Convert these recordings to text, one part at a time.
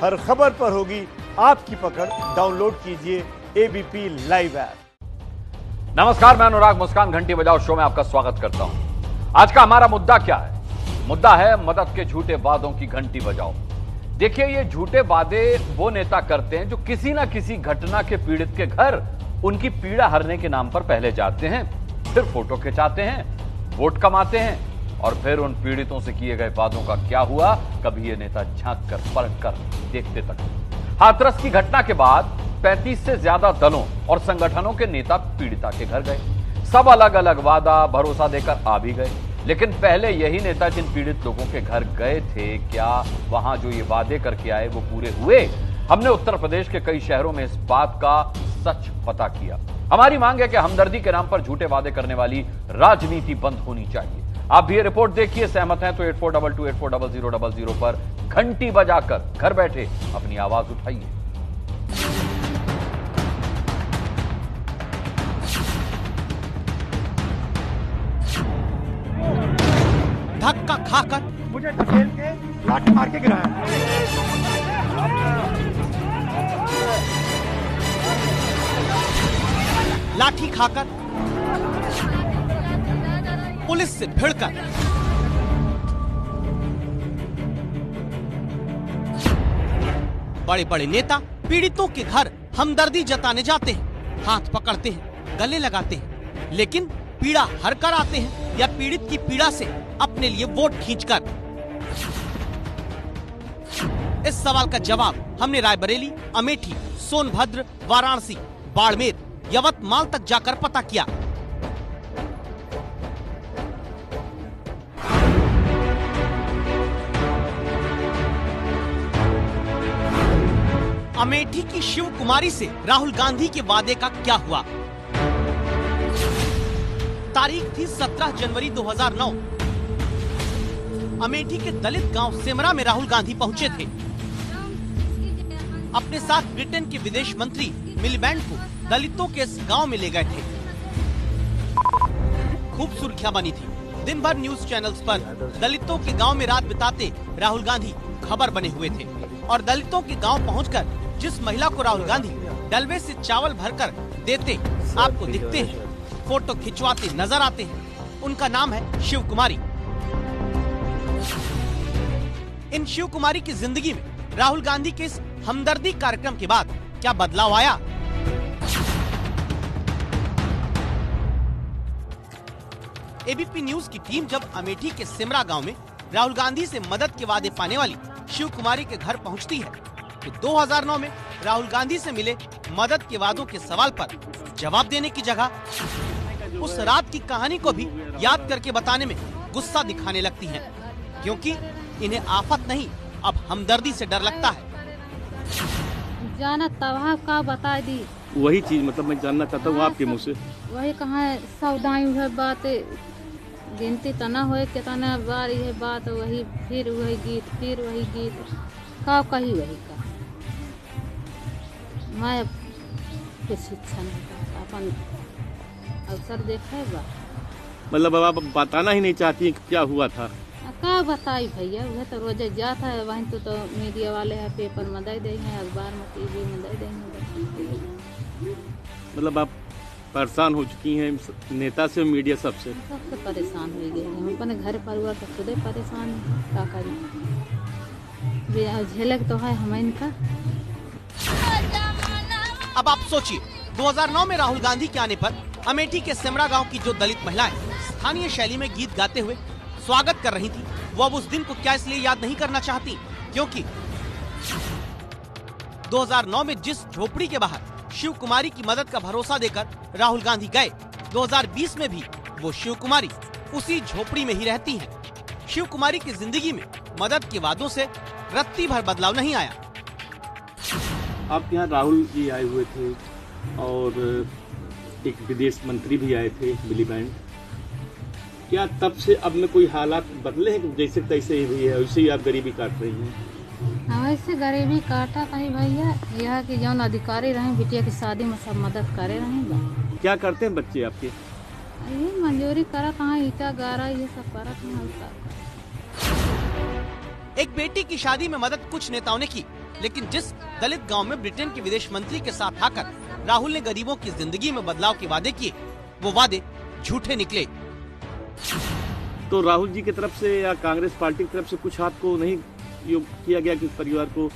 हर खबर पर होगी आपकी पकड़। डाउनलोड कीजिए एबीपी लाइव ऐप। नमस्कार, मैं अनुराग मुस्कान घंटी बजाओ शो में आपका स्वागत करता हूं। आज का हमारा मुद्दा क्या है? मुद्दा है मदद के झूठे वादों की घंटी बजाओ। देखिए, ये झूठे वादे वो नेता करते हैं जो किसी ना किसी घटना के पीड़ित के घर उनकी पीड़ा हरने के नाम पर पहले जाते हैं, फिर फोटो खिंचाते हैं, वोट कमाते हैं और फिर उन पीड़ितों से किए गए वादों का क्या हुआ, कभी ये नेता झांक कर परख कर देखते तक। हाथरस की घटना के बाद 35 से ज्यादा दलों और संगठनों के नेता पीड़िता के घर गए। सब अलग अलग वादा भरोसा देकर आ भी गए, लेकिन पहले यही नेता जिन पीड़ित लोगों के घर गए थे, क्या वहां जो ये वादे करके आए वो पूरे हुए? हमने उत्तर प्रदेश के कई शहरों में इस बात का सच पता किया। हमारी मांग है कि हमदर्दी के नाम पर झूठे वादे करने वाली राजनीति बंद होनी चाहिए। आप भी ये रिपोर्ट देखिए, सहमत हैं तो 8422840000 पर घंटी बजाकर घर बैठे अपनी आवाज उठाइए। धक्का खाकर मुझे ढकेल के लाठी मार के गिराया। लाठी खाकर, पुलिस से भिड़कर, बड़े बड़े नेता पीड़ितों के घर हमदर्दी जताने जाते हैं, हाथ पकड़ते हैं, गले लगाते हैं, लेकिन पीड़ा हर कर आते हैं या पीड़ित की पीड़ा से अपने लिए वोट खींचकर। इस सवाल का जवाब हमने रायबरेली, अमेठी, सोनभद्र, वाराणसी, बाड़मेर, यवतमाल तक जाकर पता किया। अमेठी की शिव कुमारी से राहुल गांधी के वादे का क्या हुआ? तारीख थी 17 जनवरी 2009। अमेठी के दलित गांव सिमरा में राहुल गांधी पहुंचे थे। अपने साथ ब्रिटेन के विदेश मंत्री मिलीबैंड को दलितों के इस गांव में ले गए थे। खूब सुर्खियां बनी थी। दिन भर न्यूज चैनल्स पर दलितों के गांव में रात बिताते राहुल गांधी खबर बने हुए थे। और दलितों के गांव पहुंचकर जिस महिला को राहुल गांधी डलवे से चावल भरकर देते आपको दिखते हैं, फोटो खिंचवाते नजर आते हैं, उनका नाम है शिव कुमारी। इन शिव कुमारी की जिंदगी में राहुल गांधी के इस हमदर्दी कार्यक्रम के बाद क्या बदलाव आया? एबीपी न्यूज की टीम जब अमेठी के सिमरा गांव में राहुल गांधी से मदद के वादे पाने वाली शिव कुमारी के घर पहुंचती है तो 2009 में राहुल गांधी से मिले मदद के वादों के सवाल पर जवाब देने की जगह उस रात की कहानी को भी याद करके बताने में गुस्सा दिखाने लगती हैं, क्योंकि इन्हें आफत नहीं, अब हमदर्दी से डर लगता है। जाना तबाह का बता दी, वही चीज मतलब मैं जानना चाहता हूँ आपके मुँह से। वही कहाँ है सावधानी है बात, गिनती तना हो कितना बार यह बात, वही फिर वही गीत, फिर वही गीत, का कही वही का। मैं कुछ इच्छा नहीं करता, अपन अवसर देखे बा। मतलब अब आप बताना ही नहीं चाहती हैं कि क्या हुआ था? का बताई भैया, वह तो रोजे जाता है वहीं तो मीडिया वाले हैं, पेपर में दे देंगे, अखबार में, टीवी में दे देंगे। मतलब आप परेशान हो चुकी हैं नेता से, मीडिया सबसे परेशान हो गए हम अपने घर परिवार तो खुद ही परेशान है, क्या करें, झलक तो है हमें इनका। अब आप सोचिए, 2009 में राहुल गांधी के आने पर अमेठी के सिमरा गांव की जो दलित महिलाएं स्थानीय शैली में गीत गाते हुए स्वागत कर रही थी, वो अब उस दिन को क्या इसलिए याद नहीं करना चाहती क्योंकि 2009 में जिस झोपड़ी के बाहर शिव कुमारी की मदद का भरोसा देकर राहुल गांधी गए, 2020 में भी वो शिव कुमारी उसी झोपड़ी में ही रहती हैं। शिव कुमारी की जिंदगी में मदद के वादों से रत्ती भर बदलाव नहीं आया। आप यहाँ राहुल जी आए हुए थे और एक विदेश मंत्री भी आए थे मिलीबैंड, क्या तब से अब में कोई हालात बदले हैं? जैसे तैसे ही हुई है वैसे ही आप गरीबी काट रही हैं? वैसे गरीबी काटा कहीं भैया, यह कि जौन अधिकारी रहे बिटिया की शादी में सब मदद करे रहे। क्या करते हैं बच्चे आपके? ये मंजूरी करा कहाँ, ईटा गारा ये सब करा कहाँ। एक बेटी की शादी में मदद कुछ नेताओं ने की लेकिन जिस दलित गांव में ब्रिटेन के विदेश मंत्री के साथ आकर राहुल ने गरीबों की जिंदगी में बदलाव के वादे किए, वो वादे झूठे निकले। तो राहुल जी की तरफ से या कांग्रेस पार्टी की तरफ से कुछ आपको नहीं किया गया कि परिवार को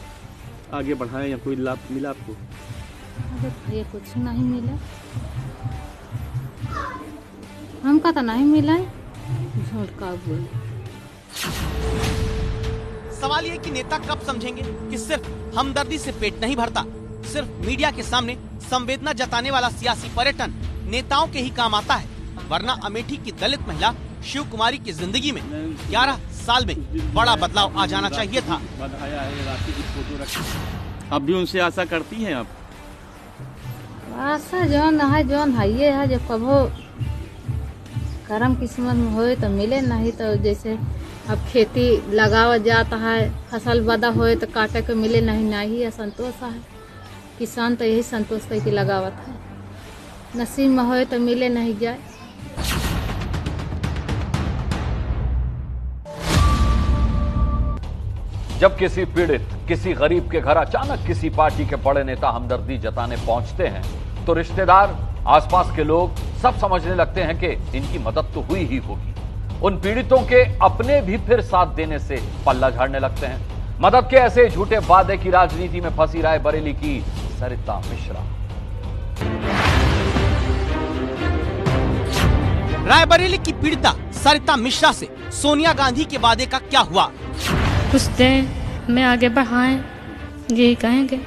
आगे बढ़ाएं या कोई लाभ मिला आपको? अरे ये कुछ नहीं मिला, हमका तो नहीं मिला है, झूठ का बोले। सवाल ये कि नेता कब समझेंगे कि सिर्फ हमदर्दी से पेट नहीं भरता, सिर्फ मीडिया के सामने संवेदना जताने वाला सियासी पर्यटन नेताओं के ही काम आता है, वरना अमेठी की दलित महिला शिव कुमारी की जिंदगी में 11 साल में बड़ा बदलाव आ जाना चाहिए था। अब भी उनसे आशा करती हैं आप? आशा जौन है ये है, जो कभो कर्म किस्मत में होए तो मिले, नहीं तो जैसे अब खेती लगावा जाता है, फसल बदा होए तो काटे को मिले नहीं है संतोष है। किसान तो यही संतोष करके लगावत है, नसीब में होए तो मिले नहीं जाए। जब किसी पीड़ित, किसी गरीब के घर अचानक किसी पार्टी के बड़े नेता हमदर्दी जताने पहुंचते हैं तो रिश्तेदार, आसपास के लोग सब समझने लगते हैं कि इनकी मदद तो हुई ही होगी। उन पीड़ितों के अपने भी फिर साथ देने से पल्ला झाड़ने लगते हैं। मदद के ऐसे झूठे वादे की राजनीति में फंसी रायबरेली की सरिता मिश्रा। रायबरेली की पीड़िता सरिता मिश्रा से सोनिया गांधी के वादे का क्या हुआ? कुछ दें, मैं आगे बढ़ाएं, यही कहेंगे।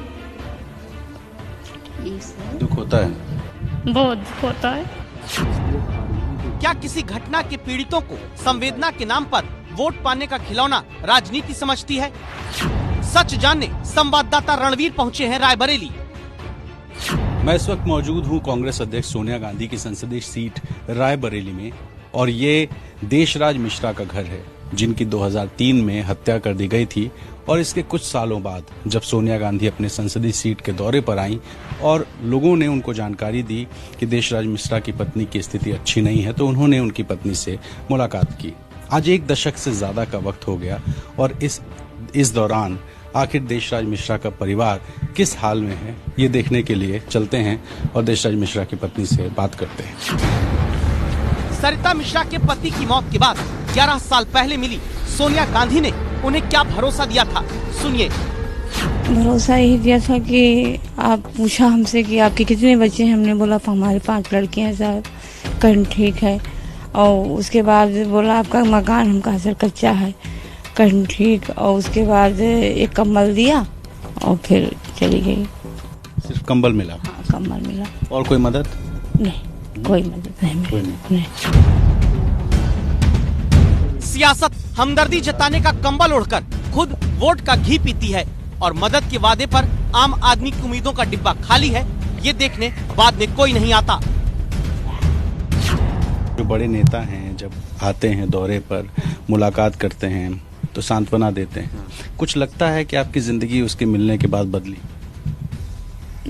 दुख होता है, बहुत दुख होता है। क्या किसी घटना के पीड़ितों को संवेदना के नाम पर वोट पाने का खिलौना राजनीति समझती है? सच जानने संवाददाता रणवीर पहुंचे हैं रायबरेली। मैं इस वक्त मौजूद हूं कांग्रेस अध्यक्ष सोनिया गांधी की संसदीय सीट रायबरेली में, और ये देशराज मिश्रा का घर है, जिनकी 2003 में हत्या कर दी गई थी। और इसके कुछ सालों बाद जब सोनिया गांधी अपने संसदीय सीट के दौरे पर आईं और लोगों ने उनको जानकारी दी कि देशराज मिश्रा की पत्नी की स्थिति अच्छी नहीं है, तो उन्होंने उनकी पत्नी से मुलाकात की। आज 1 दशक से ज्यादा का वक्त हो गया, और इस दौरान आखिर देशराज मिश्रा का परिवार किस हाल में है, ये देखने के लिए चलते हैं और देशराज मिश्रा की पत्नी से बात करते हैं। सरिता मिश्रा के पति की मौत के बाद 11 साल पहले मिली सोनिया गांधी ने उन्हें क्या भरोसा दिया था, सुनिए। भरोसा यही दिया था कि आप पूछा हमसे कि आपके कितने बच्चे हैं, हमने बोला हमारे 5 लड़कियां हैं साहब, कहीं ठीक है। और उसके बाद बोला आपका मकान हम कहा सर कच्चा है, कहीं ठीक। और उसके बाद एक कंबल दिया और फिर चली गई। सिर्फ कंबल मिला? हाँ, कंबल मिला। और कोई मदद नहीं, कोई मदद नहीं मिली। सियासत हमदर्दी जताने का कंबल ओढ़कर खुद वोट का घी पीती है, और मदद के वादे पर आम आदमी की उम्मीदों का डिब्बा खाली है, ये देखने बाद में कोई नहीं आता। जो बड़े नेता हैं जब आते हैं दौरे पर, मुलाकात करते हैं तो सांत्वना देते हैं। कुछ लगता है कि आपकी जिंदगी उसके मिलने के बाद बदली?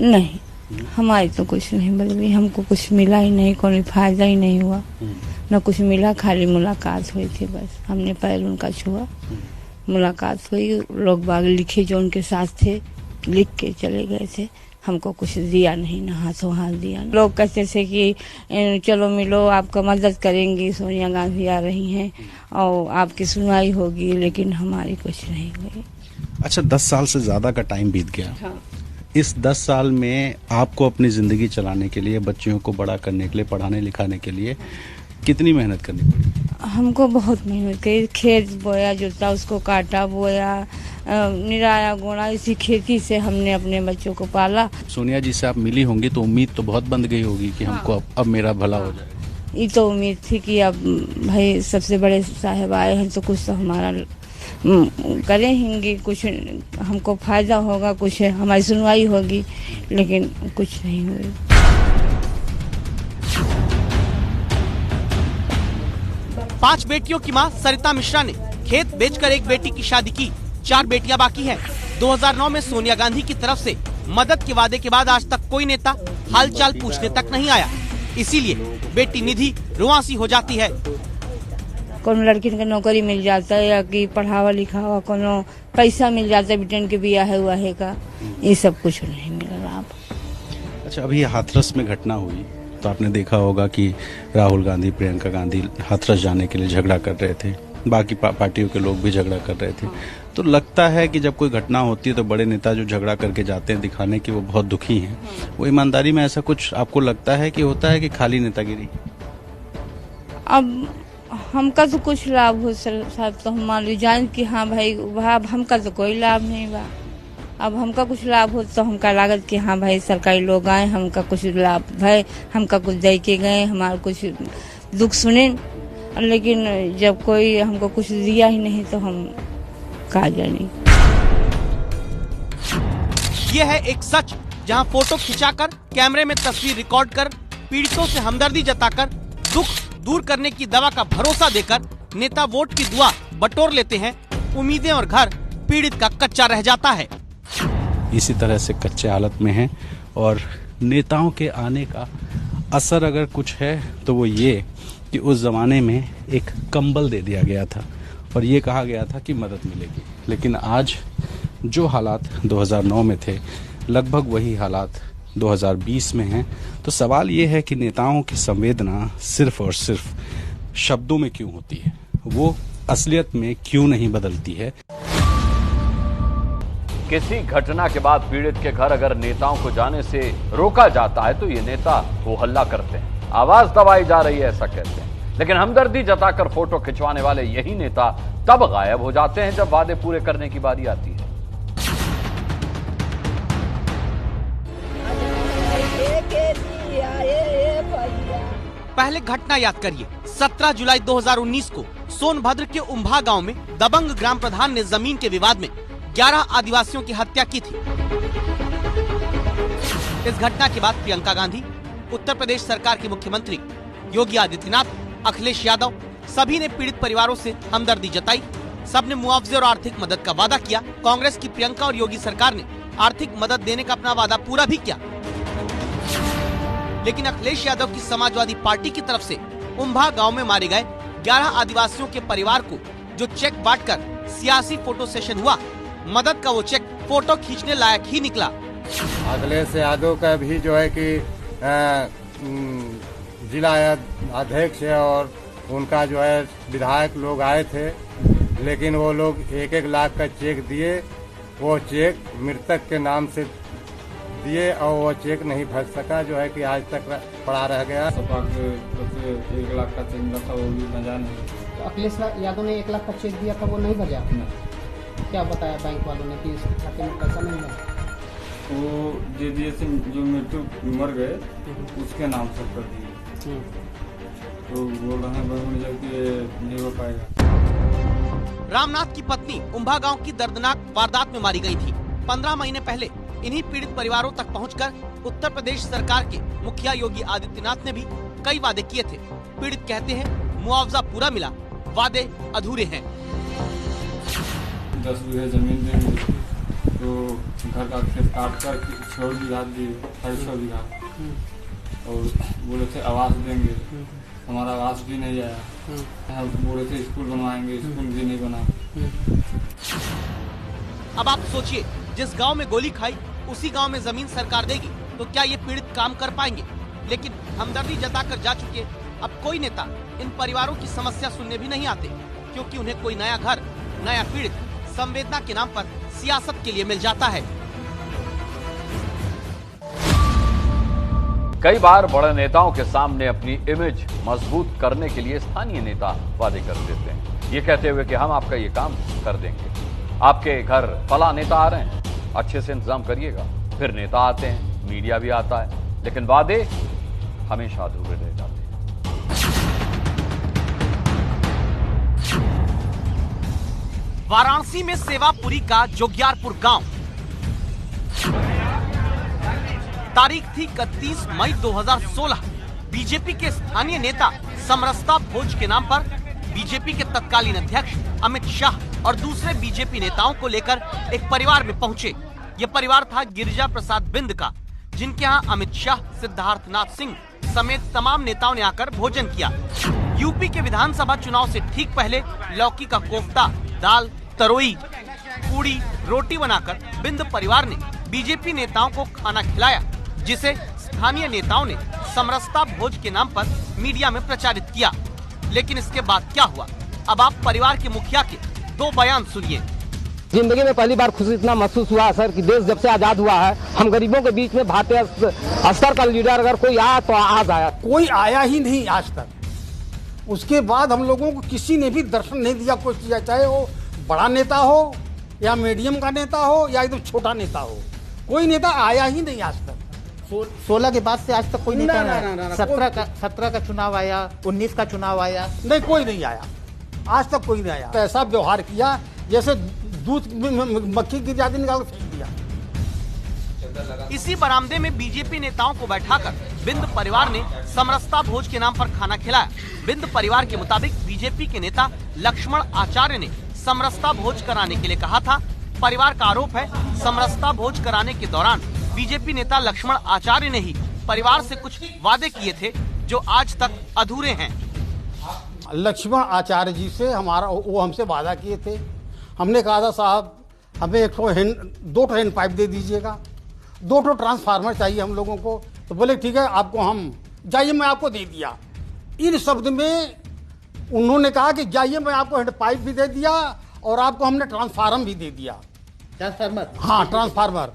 नहीं, हमारी तो कुछ नहीं बदली, हमको कुछ मिला ही नहीं, कोई फायदा ही नहीं हुआ, न कुछ मिला, खाली मुलाकात हुई थी बस। हमने पैर उनका छुआ, मुलाकात हुई, लोग बाग लिखे जो उनके साथ थे लिख के चले गए थे, हमको कुछ दिया नहीं, ना हाथों हाथ दिया। लोग कहते थे कि चलो मिलो, आपका मदद करेंगी, सोनिया गांधी आ रही हैं और आपकी सुनवाई होगी, लेकिन हमारी कुछ नहीं हुई। अच्छा, 10 साल से ज्यादा का टाइम बीत गया। हाँ। इस 10 साल में आपको अपनी जिंदगी चलाने के लिए, बच्चियों को बड़ा करने के लिए, पढ़ाने लिखाने के लिए कितनी मेहनत करनी पड़ी? हमको बहुत मेहनत करी, खेत बोया, जोता, उसको काटा, बोया, निराया, गोड़ा, इसी खेती से हमने अपने बच्चों को पाला। सोनिया जी से आप मिली होंगी तो उम्मीद तो बहुत बंध गई होगी कि हमको अब मेरा भला हो जाए। ये तो उम्मीद थी कि अब भाई सबसे बड़े साहब आए हैं तो कुछ तो हमारा करेंगे, कुछ हमको फायदा होगा, कुछ हमारी सुनवाई होगी, लेकिन कुछ नहीं हुई। पांच बेटियों की मां सरिता मिश्रा ने खेत बेचकर एक बेटी की शादी की, 4 बेटियां बाकी हैं। 2009 में सोनिया गांधी की तरफ से मदद के वादे के बाद आज तक कोई नेता हालचाल पूछने तक नहीं आया, इसीलिए बेटी निधि रुआंसी हो जाती है। कोनो लड़की के नौकरी मिल जाता है या कि पढ़ावा लिखावा कोनो पैसा मिल जाता है बेटन के बियाह हुआ है का, ये सब कुछ नहीं मिल रहा। अच्छा, अभी हाथरस में घटना हुई तो आपने देखा होगा कि राहुल गांधी प्रियंका गांधी हाथरस जाने के लिए झगड़ा कर रहे थे, बाकी पार्टियों के लोग भी झगड़ा कर रहे थे। तो लगता है कि जब कोई घटना होती है तो बड़े नेता जो झगड़ा करके जाते हैं दिखाने कि वो बहुत दुखी हैं, वो ईमानदारी में ऐसा कुछ आपको लगता है कि होता है कि खाली नेतागिरी? अब हमका तो कुछ लाभ हो साहब, तो हम मान लीजिए जान कि हाँ भाई अब हमका तो कोई लाभ नहीं बा। अब हमका कुछ लाभ हो तो हमका लागत कि हाँ भाई सरकारी लोग आए, हमका कुछ लाभ भाई, हमका कुछ दे के गए, हमारा कुछ दुख सुने, लेकिन जब कोई हमको कुछ दिया ही नहीं तो हम कहा जाने। ये है एक सच जहां फोटो खिंचाकर कैमरे में तस्वीर रिकॉर्ड कर पीड़ितों से हमदर्दी जताकर दुख दूर करने की दवा का भरोसा देकर नेता वोट की दुआ बटोर लेते हैं। उम्मीदें और घर पीड़ित का कच्चा रह जाता है। इसी तरह से कच्चे हालत में हैं और नेताओं के आने का असर अगर कुछ है तो वो ये कि उस जमाने में एक कंबल दे दिया गया था और ये कहा गया था कि मदद मिलेगी, लेकिन आज जो हालात 2009 में थे लगभग वही हालात 2020 में हैं। तो सवाल ये है कि नेताओं की संवेदना सिर्फ और सिर्फ शब्दों में क्यों होती है, वो असलियत में क्यों नहीं बदलती है। किसी घटना के बाद पीड़ित के घर अगर नेताओं को जाने से रोका जाता है तो ये नेता हो हल्ला करते हैं, आवाज दबाई जा रही है ऐसा कहते हैं, लेकिन हमदर्दी जताकर फोटो खिंचवाने वाले यही नेता तब गायब हो जाते हैं जब वादे पूरे करने की बारी आती है। पहले घटना याद करिए, 17 जुलाई 2019 को सोनभद्र के उम्भा गांव में दबंग ग्राम प्रधान ने जमीन के विवाद में 11 आदिवासियों की हत्या की थी। इस घटना के बाद प्रियंका गांधी, उत्तर प्रदेश सरकार के मुख्यमंत्री योगी आदित्यनाथ, अखिलेश यादव सभी ने पीड़ित परिवारों से हमदर्दी जताई। सबने मुआवजे और आर्थिक मदद का वादा किया। कांग्रेस की प्रियंका और योगी सरकार ने आर्थिक मदद देने का अपना वादा पूरा भी किया, लेकिन अखिलेश यादव की समाजवादी पार्टी की तरफ से उम्भा गांव में मारे गए 11 आदिवासियों के परिवार को जो चेक बांटकर सियासी फोटो सेशन हुआ, मदद का वो चेक फोटो खींचने लायक ही निकला। अखिलेश यादव का भी जो है कि जिला अध्यक्ष और उनका जो है विधायक लोग आए थे, लेकिन वो लोग 1-1 लाख का चेक दिए। वो चेक मृतक के नाम से दिए और वो चेक नहीं भज सका, जो है कि आज तक पड़ा रह गया। 1 लाख का चेक था, वो भी भजा नहीं। तो अखिलेश यादव ने 1 लाख का चेक दिया था, वो नहीं भजा। क्या बताया बैंक वालों ने कि इस खाते में पैसा नहीं है? वो जेडीएस जो मृत्यु मर गए उसके नाम से कर दिए, तो बोल रहे हैं कि नहीं हो पाएगा। रामनाथ की पत्नी उम्भा गांव की दर्दनाक वारदात में मारी गई थी। 15 महीने पहले इन्हीं पीड़ित परिवारों तक पहुंचकर उत्तर प्रदेश सरकार के मुखिया योगी आदित्यनाथ ने भी कई वादे किए थे। पीड़ित कहते हैं मुआवजा पूरा मिला, वादे अधूरे हैं। 10 बीघा जमीन देंगे तो घर का खेत काट कर 6 बीघा दिए, 6.5 बीघा, और बोले थे आवास देंगे, हमारा आवास भी नहीं आया। बोले थे स्कूल बनवाएंगे, स्कूल भी नहीं बना। अब आप सोचिए, जिस गांव में गोली खाई उसी गांव में जमीन सरकार देगी तो क्या ये पीड़ित काम कर पाएंगे? लेकिन हमदर्दी जताकर जा चुके अब कोई नेता इन परिवारों की समस्या सुनने भी नहीं आते, क्योंकि उन्हें कोई नया घर, नया पीड़ित संवेदना के नाम पर सियासत के लिए मिल जाता है। कई बार बड़े नेताओं के सामने अपनी इमेज मजबूत करने के लिए स्थानीय नेता वादे कर देते हैं, ये कहते हुए कि हम आपका ये काम कर देंगे, आपके घर फला नेता आ रहे हैं, अच्छे से इंतजाम करिएगा। फिर नेता आते हैं, मीडिया भी आता है, लेकिन वादे हमेशा अधूरे रह जाते हैं। वाराणसी में सेवापुरी का जोगियारपुर गांव, तारीख थी 31 मई 2016। बीजेपी के स्थानीय नेता समरसता भोज के नाम पर बीजेपी के तत्कालीन अध्यक्ष अमित शाह और दूसरे बीजेपी नेताओं को लेकर एक परिवार में पहुंचे। ये परिवार था गिरिजा प्रसाद बिंद का, जिनके यहाँ अमित शाह, सिद्धार्थनाथ सिंह समेत तमाम नेताओं ने आकर भोजन किया। यूपी के विधानसभा चुनाव से ठीक पहले लौकी का कोफ्ता, दाल, तरोई, पूड़ी, रोटी बनाकर बिंद परिवार ने बीजेपी नेताओं को खाना खिलाया, जिसे स्थानीय नेताओं ने समरसता भोज के नाम पर मीडिया में प्रचारित किया। लेकिन इसके बाद क्या हुआ, अब आप परिवार के मुखिया के 2 बयान सुनिए। जिंदगी में पहली बार खुशी इतना महसूस हुआ सर कि देश जब से आजाद हुआ है, हम गरीबों के बीच में भारतीय स्तर का लीडर अगर कोई आया तो आज आया। कोई आया ही नहीं आज तक। उसके बाद हम लोगों को किसी ने भी दर्शन नहीं दिया, कुछ दिया, चाहे वो बड़ा नेता हो या मीडियम का नेता हो या एकदम छोटा नेता हो, कोई नेता आया ही नहीं आज तक। 16 के बाद से आज तक कोई नेता नहीं। 17 का चुनाव आया, 19 का चुनाव आया, नहीं कोई नहीं आया, आज तक कोई नहीं आया। ऐसा व्यवहार किया जैसे दूध मक्खी की जाती निकाल फेंक दिया। इसी बरामदे में बीजेपी नेताओं को बैठाकर बिंद परिवार ने समरसता भोज के नाम पर खाना खिलाया। बिंद परिवार के मुताबिक बीजेपी के नेता लक्ष्मण आचार्य ने समरसता भोज कराने के लिए कहा था। परिवार का आरोप है, समरसता भोज कराने के दौरान बीजेपी नेता लक्ष्मण आचार्य ने ही परिवार से कुछ वादे किए थे जो आज तक अधूरे हैं। लक्ष्मण आचार्य जी से वो हमसे वादा किए थे। हमने कहा था साहब हमें 2 हैंड पाइप दे दीजिएगा, 2 ट्रांसफार्मर चाहिए हम लोगों को। तो बोले ठीक है, आपको हम जाइए, मैं आपको दे दिया। इन शब्द में उन्होंने कहा कि जाइए, मैं आपको हैंड पाइप भी दे दिया और आपको हमने ट्रांसफार्मर भी दे दिया। ट्रांसफार्मर? हाँ, ट्रांसफार्मर।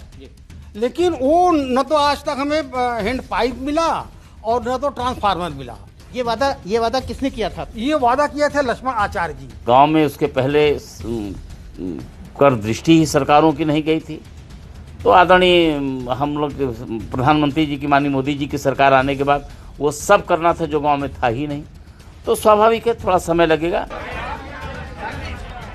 लेकिन वो न तो आज तक हमें हैंड पाइप मिला और न तो ट्रांसफार्मर मिला। ये वादा किसने किया था? ये वादा किया था लक्ष्मण आचार्य जी। गांव में उसके पहले कर दृष्टि ही सरकारों की नहीं गई थी, तो आदरणीय हम लोग प्रधानमंत्री जी की, माननीय मोदी जी की सरकार आने के बाद वो सब करना था जो गांव में था ही नहीं, तो स्वाभाविक है थोड़ा समय लगेगा।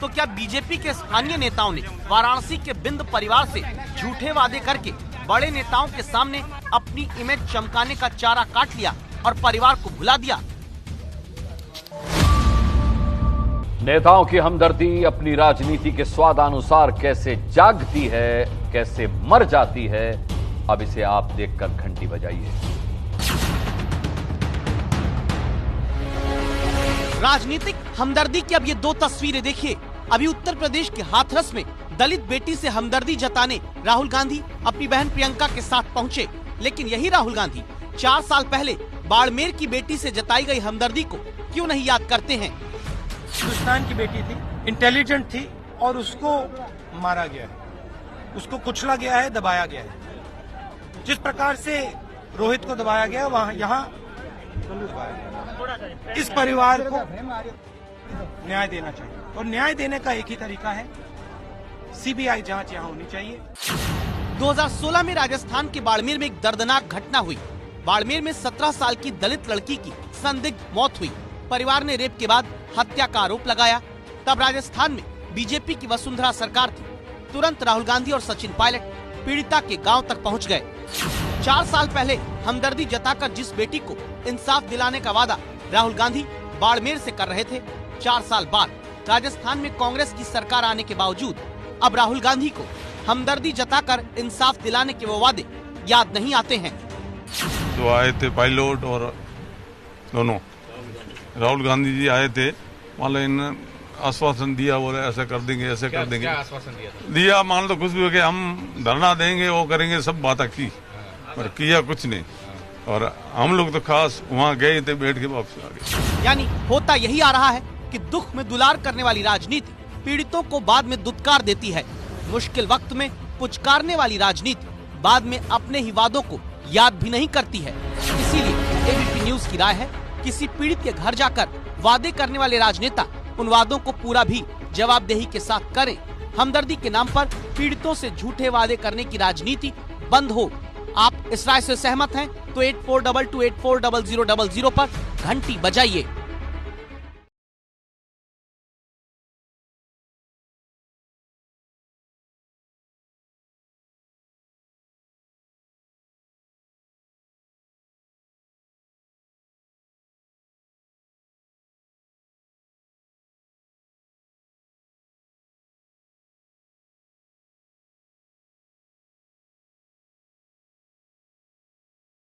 तो क्या बीजेपी के स्थानीय नेताओं ने वाराणसी के बिंद परिवार से झूठे वादे करके बड़े नेताओं के सामने अपनी इमेज चमकाने का चारा काट लिया और परिवार को भुला दिया? नेताओं की हमदर्दी अपनी राजनीति के स्वादानुसार कैसे जागती है, कैसे मर जाती है, अब इसे आप देखकर घंटी बजाइए। राजनीतिक हमदर्दी की अब ये 2 तस्वीरें देखिए। अभी उत्तर प्रदेश के हाथरस में दलित बेटी से हमदर्दी जताने राहुल गांधी अपनी बहन प्रियंका के साथ पहुंचे, लेकिन यही राहुल गांधी 4 साल पहले बाड़मेर की बेटी से जताई गई हमदर्दी को क्यों नहीं याद करते हैं? हिंदुस्तान की बेटी थी, इंटेलिजेंट थी और उसको मारा गया है, उसको कुचला गया है, दबाया गया है। जिस प्रकार से रोहित को दबाया गया, वहाँ यहाँ इस परिवार को न्याय देना चाहिए और न्याय देने का एक ही तरीका है, सीबीआई जांच यहाँ होनी चाहिए। 2016 में राजस्थान के बाड़मेर में एक दर्दनाक घटना हुई। बाड़मेर में 17 साल की दलित लड़की की संदिग्ध मौत हुई। परिवार ने रेप के बाद हत्या का आरोप लगाया। तब राजस्थान में बीजेपी की वसुंधरा सरकार थी। तुरंत राहुल गांधी और सचिन पायलट पीड़िता के गांव तक पहुंच गए। 4 साल पहले हमदर्दी जताकर जिस बेटी को इंसाफ दिलाने का वादा राहुल गांधी बाड़मेर से कर रहे थे, 4 साल बाद राजस्थान में कांग्रेस की सरकार आने के बावजूद अब राहुल गांधी को हमदर्दी जताकर इंसाफ दिलाने के वो वादे याद नहीं आते हैं। जो आए थे पायलट और दोनों, राहुल गांधी जी आए थे, मान लो इन आश्वासन दिया, बोले ऐसा कर देंगे, ऐसे कर देंगे। क्या आश्वासन दिया? मान लो कुछ भी हो गया, हम धरना देंगे, वो करेंगे, सब बातें की, पर किया कुछ नहीं। और हम लोग तो खास वहाँ गए थे, बैठ के वापस आ गए। यानी होता यही आ रहा है कि दुख में दुलार करने वाली राजनीति पीड़ितों को बाद में दुत्कार देती है। मुश्किल वक्त में पुचकारने वाली राजनीति बाद में अपने ही वादों को याद भी नहीं करती है। इसीलिए एबीपी न्यूज की राय है, किसी पीड़ित के घर जाकर वादे करने वाले राजनेता उन वादों को पूरा भी जवाबदेही के साथ करें। हमदर्दी के नाम पर पीड़ितों से झूठे वादे करने की राजनीति बंद हो। आप इस राय से सहमत हैं तो 8422840000 पर घंटी बजाइए।